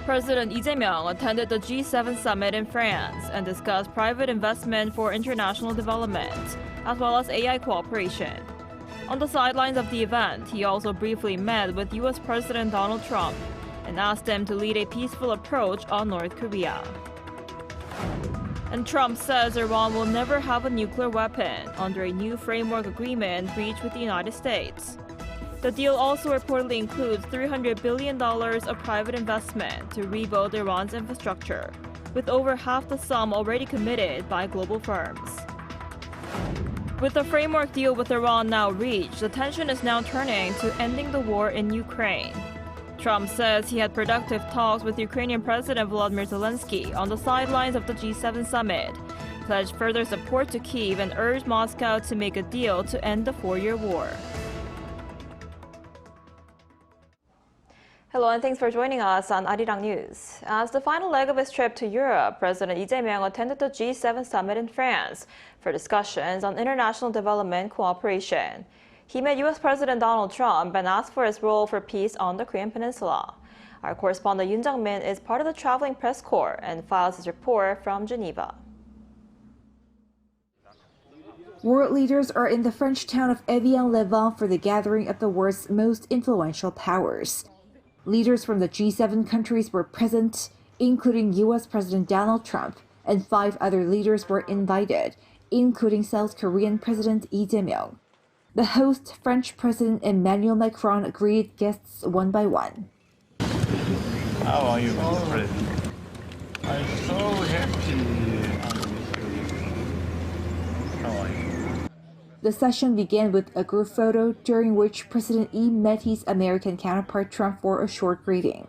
President Lee Jae-myung attended the G7 summit in France and discussed private investment for international development, as well as AI cooperation. On the sidelines of the event, he also briefly met with U.S. President Donald Trump and asked him to lead a peaceful approach on North Korea. And Trump says Iran will never have a nuclear weapon under a new framework agreement reached with the United States. The deal also reportedly includes $300 billion of private investment to rebuild Iran's infrastructure, with over half the sum already committed by global firms. With the framework deal with Iran now reached, the tension is now turning to ending the war in Ukraine. Trump says he had productive talks with Ukrainian President Volodymyr Zelensky on the sidelines of the G7 summit, pledged further support to Kyiv and urged Moscow to make a deal to end the four-year war. Hello and thanks for joining us on Arirang News. As the final leg of his trip to Europe, President Lee Jae-myung attended the G7 summit in France for discussions on international development cooperation. He met U.S. President Donald Trump and asked for his role for peace on the Korean Peninsula. Our correspondent Yoon Jung-min is part of the traveling press corps and files his report from Geneva. World leaders are in the French town of Evian-les-Bains for the gathering of the world's most influential powers. Leaders from the G7 countries were present, including U.S. President Donald Trump, and 5 other leaders were invited, including South Korean President Lee Jae-myung. The host, French President Emmanuel Macron, greeted guests one by one. How are you, Mr. President? I'm so happy. How are you? The session began with a group photo during which President Lee met his American counterpart Trump for a short greeting.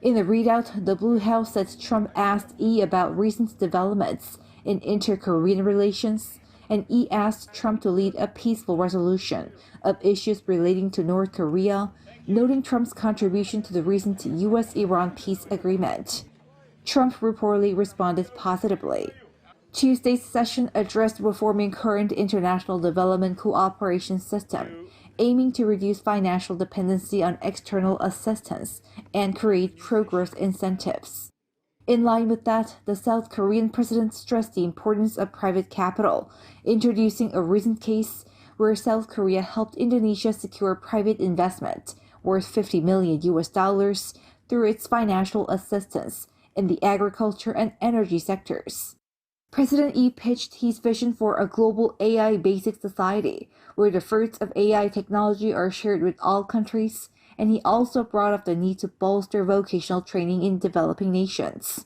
In the readout, the Blue House said Trump asked Lee about recent developments in inter-Korean relations, and Lee asked Trump to lead a peaceful resolution of issues relating to North Korea, noting Trump's contribution to the recent U.S.-Iran peace agreement. Trump reportedly responded positively. Tuesday's session addressed reforming current international development cooperation system, aiming to reduce financial dependency on external assistance and create pro-growth incentives. In line with that, the South Korean president stressed the importance of private capital, introducing a recent case where South Korea helped Indonesia secure private investment worth $50 million through its financial assistance in the agriculture and energy sectors. President Lee pitched his vision for a global AI-basic society, where the fruits of AI technology are shared with all countries, and he also brought up the need to bolster vocational training in developing nations.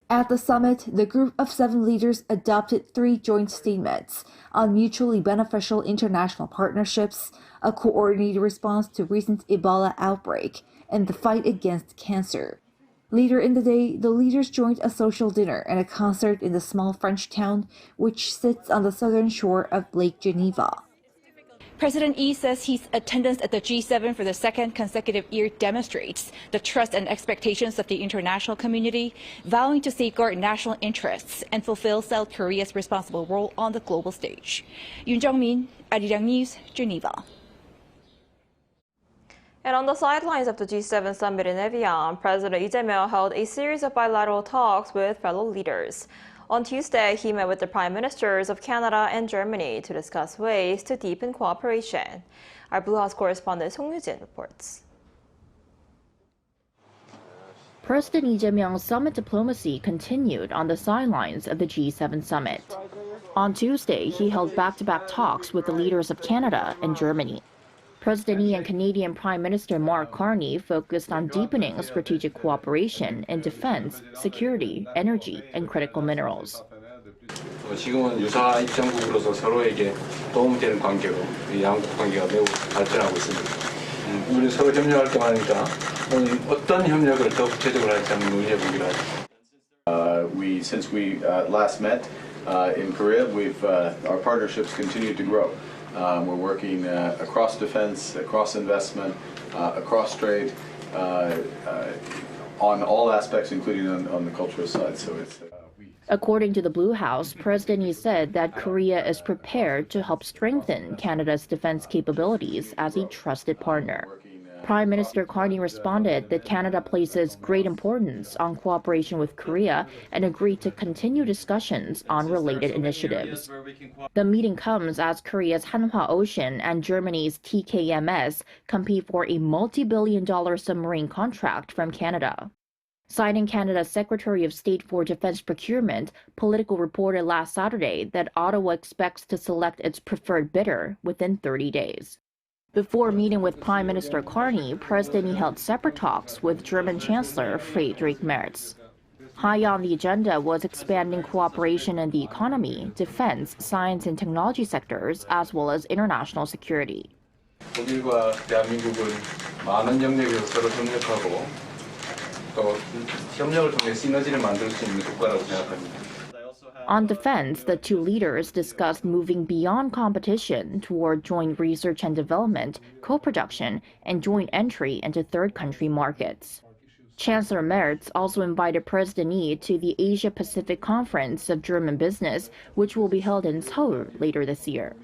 At the summit, the group of 7 leaders adopted 3 joint statements on mutually beneficial international partnerships, a coordinated response to recent Ebola outbreak, and the fight against cancer. Later in the day, the leaders joined a social dinner and a concert in the small French town, which sits on the southern shore of Lake Geneva. President Lee says his attendance at the G7 for the second consecutive year demonstrates the trust and expectations of the international community, vowing to safeguard national interests and fulfill South Korea's responsible role on the global stage. Yoon Jung-min, Arirang News, Geneva. And on the sidelines of the G7 summit in Evian, President Lee Jae-myung held a series of bilateral talks with fellow leaders. On Tuesday, he met with the prime ministers of Canada and Germany to discuss ways to deepen cooperation. Our Blue House correspondent Song Yu-jin reports. President Lee Jae-myung's summit diplomacy continued on the sidelines of the G7 summit. On Tuesday, he held back-to-back talks with the leaders of Canada and Germany. President Lee and Canadian Prime Minister Mark Carney focused on deepening strategic cooperation in defense, security, energy, and critical minerals. 지금은 유사 입장국으로서 서로에게 도움이 되는 관계로 이 양국 관계가 매우 발전하고 있습니다. 우리 서로 협력할 때 말이니까 어떤 협력을 더 구체적으로 할지 한번 논의해 보기로 하죠. Since we last met in Korea, our partnerships continue to grow. We're working across defense, across investment, across trade, on all aspects, including on the cultural side. So it's. According to the Blue House, President Lee said that Korea is prepared to help strengthen Canada's defense capabilities as a trusted partner. Prime Minister Carney responded that Canada places great importance on cooperation with Korea and agreed to continue discussions on related initiatives. The meeting comes as Korea's Hanwha Ocean and Germany's TKMS compete for a multi-billion-dollar submarine contract from Canada. Citing Canada's Secretary of State for Defense Procurement, Politico reported last Saturday that Ottawa expects to select its preferred bidder within 30 days. Before meeting with Prime Minister Carney, President Lee held separate talks with German Chancellor Friedrich Merz. High on the agenda was expanding cooperation in the economy, defense, science and technology sectors, as well as international security. 독일과 대한민국은 많은 영역에서 서로 협력하고 또 협력을 통해 시너지를 만들 수 있는 국가라고 생각합니다. On defense, the two leaders discussed moving beyond competition toward joint research and development, co-production, and joint entry into third country markets. Chancellor Merz also invited President Lee to the Asia-Pacific Conference of German Business, which will be held in Seoul later this year.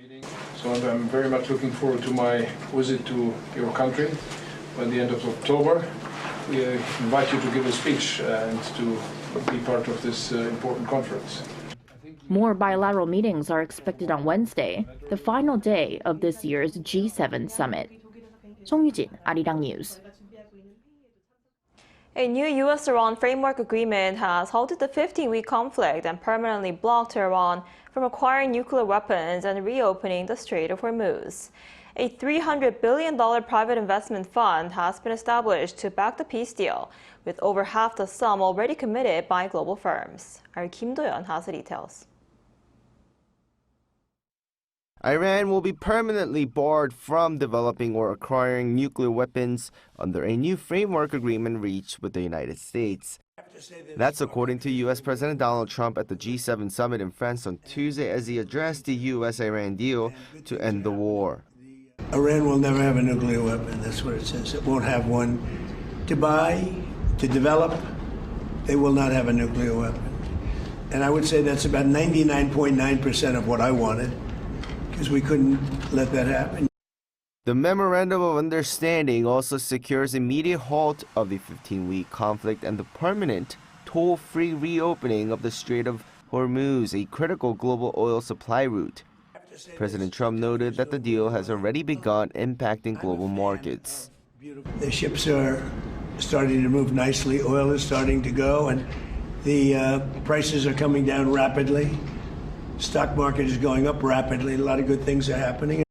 So I'm very much looking forward to my visit to your country by the end of October. We invite you to give a speech and to be part of this important conference. More bilateral meetings are expected on Wednesday, the final day of this year's G7 summit. 송유진, Arirang News. A new U.S.-Iran framework agreement has halted the 15-week conflict and permanently blocked Iran from acquiring nuclear weapons and reopening the Strait of Hormuz. A $300 billion private investment fund has been established to back the peace deal, with over half the sum already committed by global firms. Our Kim Do-yeon has the details. Iran will be permanently barred from developing or acquiring nuclear weapons under a new framework agreement reached with the United States. That's according to U.S. President Donald Trump at the G7 summit in France on Tuesday as he addressed the U.S.-Iran deal to end the war. Iran will never have a nuclear weapon. That's what it says. It won't have one to buy, to develop. They will not have a nuclear weapon. And I would say that's about 99.9% of what I wanted, because we couldn't let that happen. The Memorandum of Understanding also secures immediate halt of the 15-week conflict and the permanent, toll-free reopening of the Strait of Hormuz, a critical global oil supply route. President Trump noted that the deal has already begun impacting global markets. The ships are starting to move nicely, oil is starting to go, and the prices are coming down rapidly. Stock market is going up rapidly. A lot of good things are happening.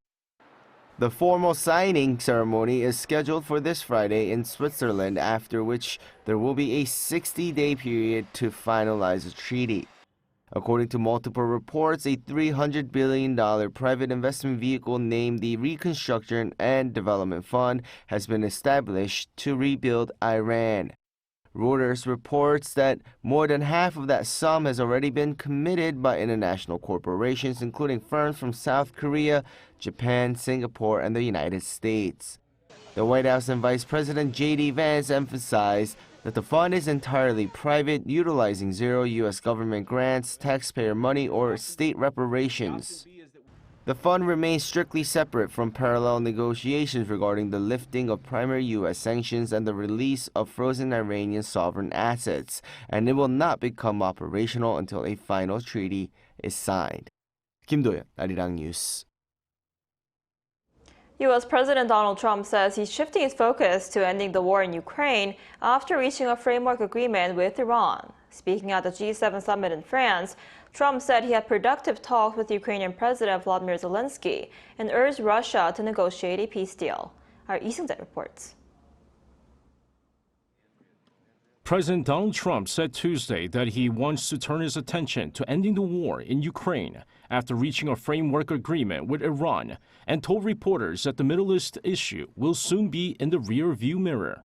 The formal signing ceremony is scheduled for this Friday in Switzerland, after which there will be a 60-day period to finalize the treaty. According to multiple reports, a $300 billion private investment vehicle named the Reconstruction and Development Fund has been established to rebuild Iran. Reuters reports that more than half of that sum has already been committed by international corporations, including firms from South Korea, Japan, Singapore, and the United States. The White House and Vice President J.D. Vance emphasized that the fund is entirely private, utilizing zero U.S. government grants, taxpayer money, or state reparations. The fund remains strictly separate from parallel negotiations regarding the lifting of primary U.S. sanctions and the release of frozen Iranian sovereign assets, and it will not become operational until a final treaty is signed. Kim Do-yeon, Arirang News. U.S. President Donald Trump says he's shifting his focus to ending the war in Ukraine after reaching a framework agreement with Iran. Speaking at the G7 summit in France, Trump said he had productive talks with Ukrainian President Volodymyr Zelensky and urged Russia to negotiate a peace deal. Our Lee Seung-jae reports. President Donald Trump said Tuesday that he wants to turn his attention to ending the war in Ukraine after reaching a framework agreement with Iran, and told reporters that the Middle East issue will soon be in the rear-view mirror.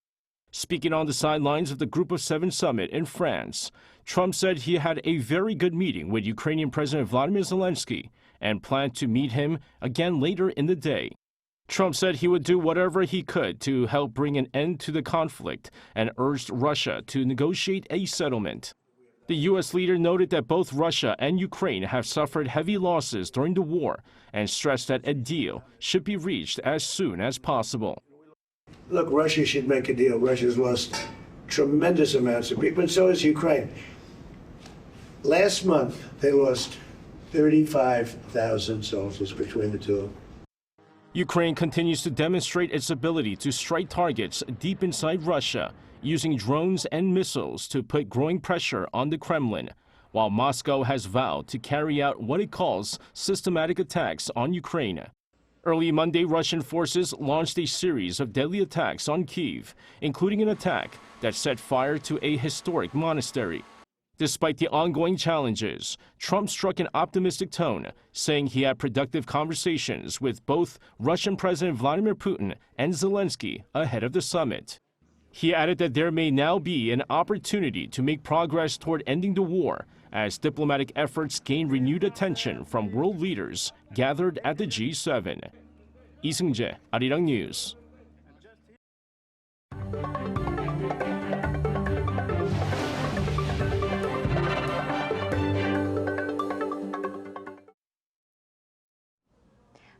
Speaking on the sidelines of the Group of Seven summit in France, Trump said he had a very good meeting with Ukrainian President Volodymyr Zelensky and planned to meet him again later in the day. Trump said he would do whatever he could to help bring an end to the conflict and urged Russia to negotiate a settlement. The U.S. leader noted that both Russia and Ukraine have suffered heavy losses during the war and stressed that a deal should be reached as soon as possible. Look, Russia should make a deal. Russia's lost tremendous amounts of people, and so has Ukraine. Last month, they lost 35,000 soldiers between the two of them. Ukraine continues to demonstrate its ability to strike targets deep inside Russia, using drones and missiles to put growing pressure on the Kremlin, while Moscow has vowed to carry out what it calls systematic attacks on Ukraine. Early Monday, Russian forces launched a series of deadly attacks on Kyiv, including an attack that set fire to a historic monastery. Despite the ongoing challenges, Trump struck an optimistic tone, saying he had productive conversations with both Russian President Vladimir Putin and Zelensky ahead of the summit. He added that there may now be an opportunity to make progress toward ending the war as diplomatic efforts gain renewed attention from world leaders gathered at the G7. Lee Seung-jae, Arirang News.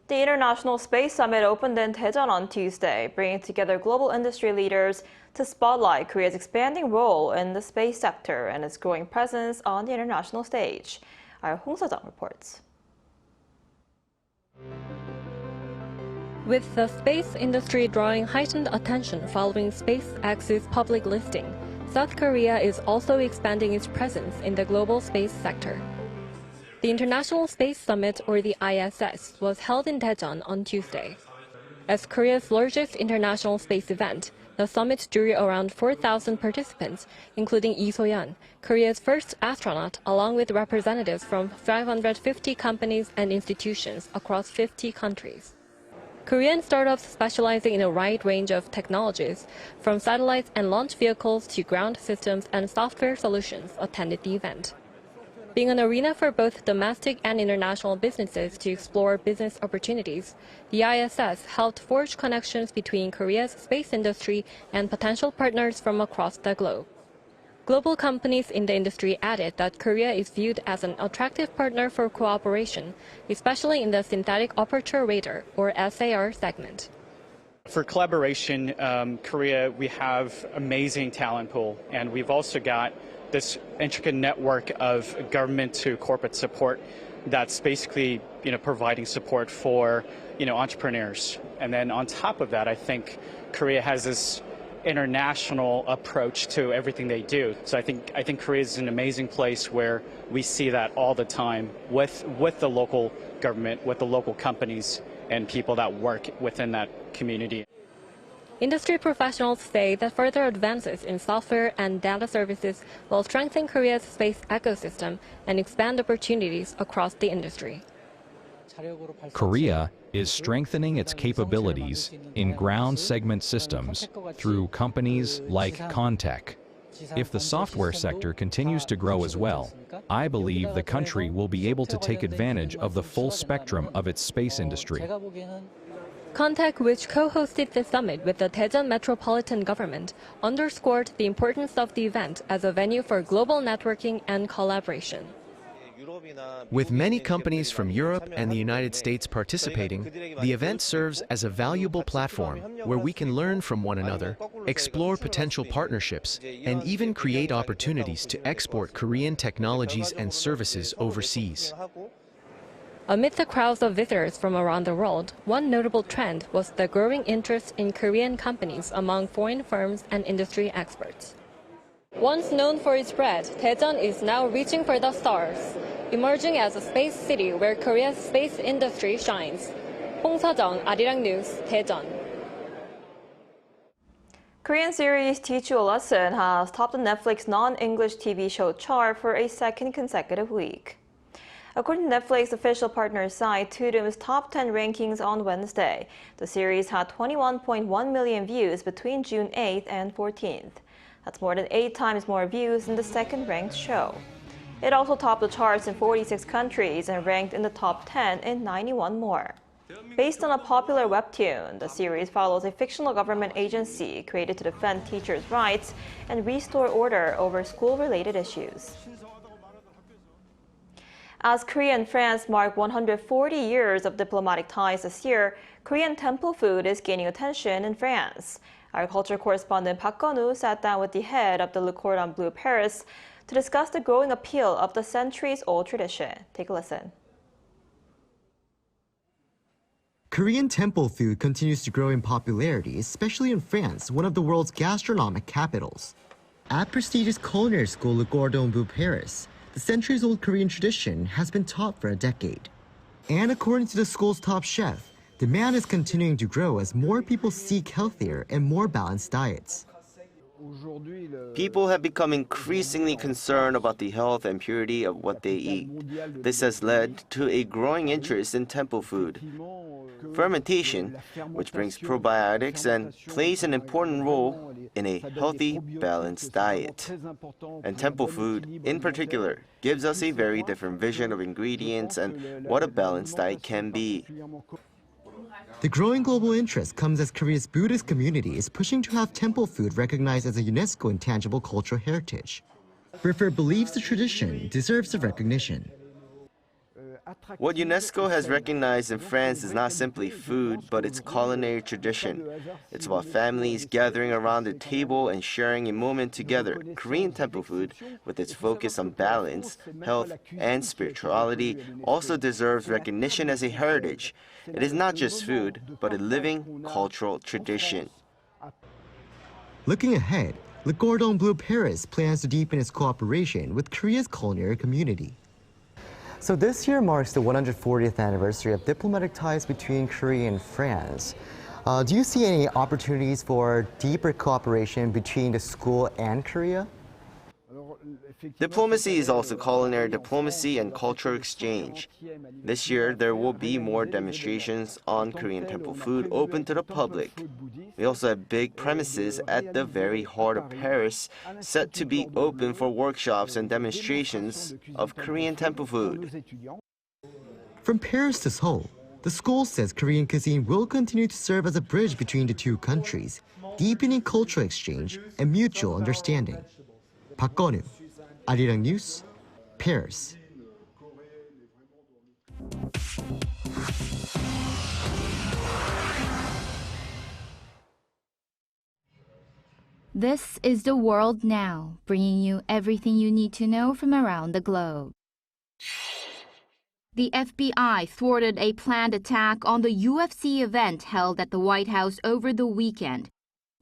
The International Space Summit opened in Daejeon on Tuesday, bringing together global industry leaders to spotlight Korea's expanding role in the space sector and its growing presence on the international stage. Our Hong Se-jung reports. With the space industry drawing heightened attention following SpaceX's public listing, South Korea is also expanding its presence in the global space sector. The International Space Summit, or the ISS, was held in Daejeon on Tuesday. As Korea's largest international space event, the summit drew around 4,000 participants, including Lee So-yeon, Korea's first astronaut, along with representatives from 550 companies and institutions across 50 countries. Korean startups specializing in a wide range of technologies, from satellites and launch vehicles to ground systems and software solutions, attended the event. Being an arena for both domestic and international businesses to explore business opportunities, the ISS helped forge connections between Korea's space industry and potential partners from across the globe. Global companies in the industry added that Korea is viewed as an attractive partner for cooperation, especially in the synthetic aperture radar, or SAR, segment. For collaboration, Korea, we have amazing talent pool, and we've also got this intricate network of government to corporate support that's basically, providing support for, entrepreneurs. And then on top of that, I think Korea has this international approach to everything they do. So I think Korea is an amazing place where we see that all the time with the local government, with the local companies and people that work within that community. Industry professionals say that further advances in software and data services will strengthen Korea's space ecosystem and expand opportunities across the industry. Korea is strengthening its capabilities in ground segment systems through companies like Contech. If the software sector continues to grow as well, I believe the country will be able to take advantage of the full spectrum of its space industry. Contech, which co-hosted the summit with the Daejeon Metropolitan Government, underscored the importance of the event as a venue for global networking and collaboration. With many companies from Europe and the United States participating, the event serves as a valuable platform where we can learn from one another, explore potential partnerships, and even create opportunities to export Korean technologies and services overseas. Amid the crowds of visitors from around the world, one notable trend was the growing interest in Korean companies among foreign firms and industry experts. Once known for its bread, Daejeon is now reaching for the stars, emerging as a space city where Korea's space industry shines. Hong Se-jung, Arirang News, Daejeon. Korean series Teach You a Lesson has topped the Netflix non-English TV show chart for a second consecutive week. According to Netflix official partner site Tudum's top 10 rankings on Wednesday, the series had 21.1 million views between June 8th and 14th. That's more than 8 times more views than the second-ranked show. It also topped the charts in 46 countries and ranked in the top 10 in 91 more. Based on a popular webtoon, the series follows a fictional government agency created to defend teachers' rights and restore order over school-related issues. As Korea and France mark 140 years of diplomatic ties this year, Korean temple food is gaining attention in France. Our culture correspondent Park Gun-woo sat down with the head of the Le Cordon Bleu Paris to discuss the growing appeal of the centuries-old tradition. Take a listen. Korean temple food continues to grow in popularity, especially in France, one of the world's gastronomic capitals. At prestigious culinary school Le Cordon Bleu Paris, the centuries-old Korean tradition has been taught for a decade. And according to the school's top chef, demand is continuing to grow as more people seek healthier and more balanced diets. People have become increasingly concerned about the health and purity of what they eat. This has led to a growing interest in temple food. Fermentation, which brings probiotics and plays an important role in a healthy, balanced diet. And temple food, in particular, gives us a very different vision of ingredients and what a balanced diet can be. The growing global interest comes as Korea's Buddhist community is pushing to have temple food recognized as a UNESCO intangible cultural heritage. Rifer believes the tradition deserves the recognition. What UNESCO has recognized in France is not simply food, but its culinary tradition. It's about families gathering around the table and sharing a moment together. Korean temple food, with its focus on balance, health, and spirituality, also deserves recognition as a heritage. It is not just food, but a living cultural tradition. Looking ahead, Le Cordon Bleu Paris plans to deepen its cooperation with Korea's culinary community. So this year marks the 140th anniversary of diplomatic ties between Korea and France. Do you see any opportunities for deeper cooperation between the school and Korea? Diplomacy is also culinary diplomacy and cultural exchange. This year, there will be more demonstrations on Korean temple food open to the public. We also have big premises at the very heart of Paris set to be open for workshops and demonstrations of Korean temple food. From Paris to Seoul, the school says Korean cuisine will continue to serve as a bridge between the two countries, deepening cultural exchange and mutual understanding. Park Gun-woo, Arirang News, Paris. This is The World Now, bringing you everything you need to know from around the globe. The FBI thwarted a planned attack on the UFC event held at the White House over the weekend.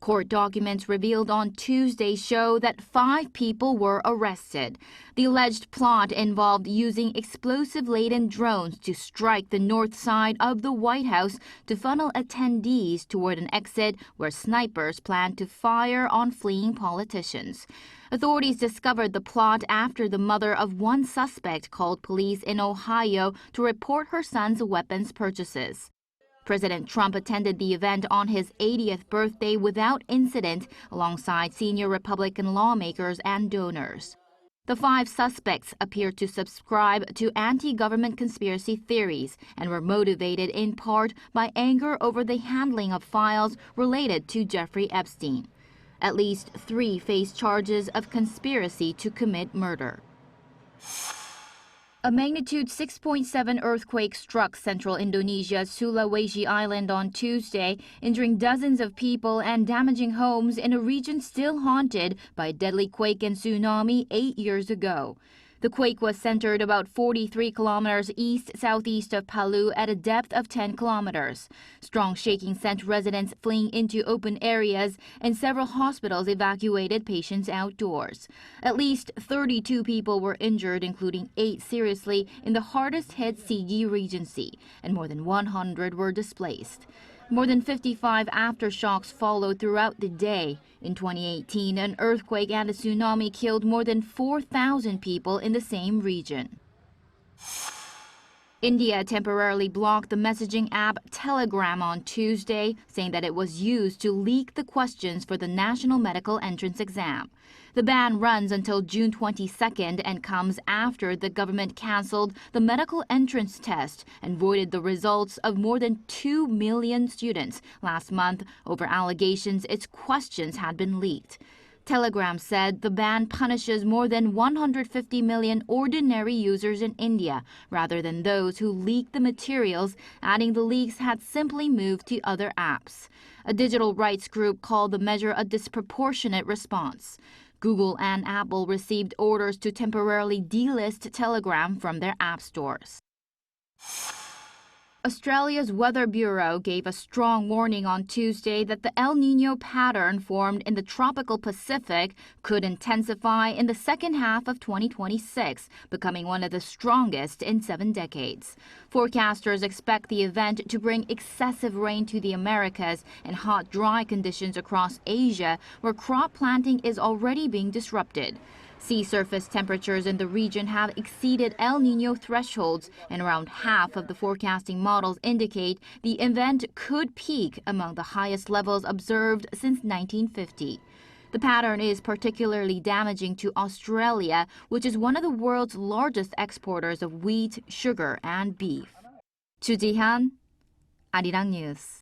Court documents revealed on Tuesday show that 5 people were arrested. The alleged plot involved using explosive-laden drones to strike the north side of the White House to funnel attendees toward an exit where snipers planned to fire on fleeing politicians. Authorities discovered the plot after the mother of one suspect called police in Ohio to report her son's weapons purchases. President Trump attended the event on his 80th birthday without incident alongside senior Republican lawmakers and donors. The 5 suspects appeared to subscribe to anti-government conspiracy theories and were motivated in part by anger over the handling of files related to Jeffrey Epstein. At least 3 face charges of conspiracy to commit murder. A magnitude 6.7 earthquake struck central Indonesia's Sulawesi Island on Tuesday, injuring dozens of people and damaging homes in a region still haunted by a deadly quake and tsunami 8 years ago. The quake was centered about 43 kilometers east-southeast of Palu at a depth of 10 kilometers. Strong shaking sent residents fleeing into open areas, and several hospitals evacuated patients outdoors. At least 32 people were injured, including 8 seriously, in the hardest-hit Sigi Regency, and more than 100 were displaced. More than 55 aftershocks followed throughout the day. In 2018, an earthquake and a tsunami killed more than 4,000 people in the same region. India temporarily blocked the messaging app Telegram on Tuesday, saying that it was used to leak the questions for the National Medical Entrance Exam. The ban runs until June 22nd and comes after the government canceled the medical entrance test and voided the results of more than 2 million students last month over allegations its questions had been leaked. Telegram said the ban punishes more than 150 million ordinary users in India, rather than those who leaked the materials, adding the leaks had simply moved to other apps. A digital rights group called the measure a disproportionate response. Google and Apple received orders to temporarily delist Telegram from their app stores. Australia's Weather Bureau gave a strong warning on Tuesday that the El Niño pattern formed in the tropical Pacific could intensify in the second half of 2026, becoming one of the strongest in 7 decades. Forecasters expect the event to bring excessive rain to the Americas and hot, dry conditions across Asia, where crop planting is already being disrupted. Sea surface temperatures in the region have exceeded El Niño thresholds, and around half of the forecasting models indicate the event could peak among the highest levels observed since 1950. The pattern is particularly damaging to Australia, which is one of the world's largest exporters of wheat, sugar, and beef. Chu Ji-hyun, Arirang News.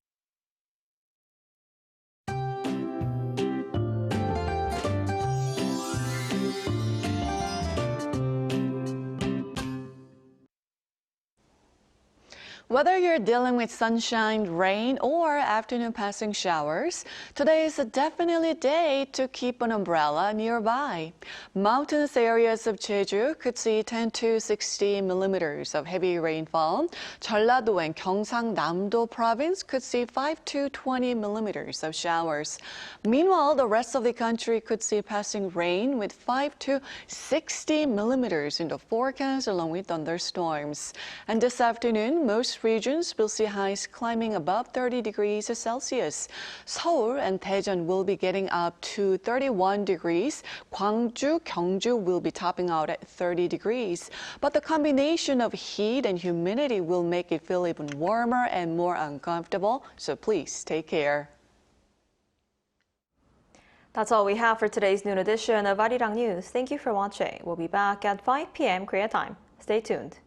Whether you're dealing with sunshine, rain, or afternoon passing showers, today is definitely a day to keep an umbrella nearby. Mountainous areas of Jeju could see 10 to 60 millimeters of heavy rainfall. Jeollado and Gyeongsang-Namdo province could see 5 to 20 millimeters of showers. Meanwhile, the rest of the country could see passing rain with 5 to 60 millimeters in the forecast, along with thunderstorms. And this afternoon, most regions will see highs climbing above 30 degrees Celsius. Seoul and Daejeon will be getting up to 31 degrees. Gwangju, Gyeongju will be topping out at 30 degrees. But the combination of heat and humidity will make it feel even warmer and more uncomfortable, so please take care. That's all we have for today's noon edition of Arirang News. Thank you for watching. We'll be back at 5 p.m. Korea time. Stay tuned.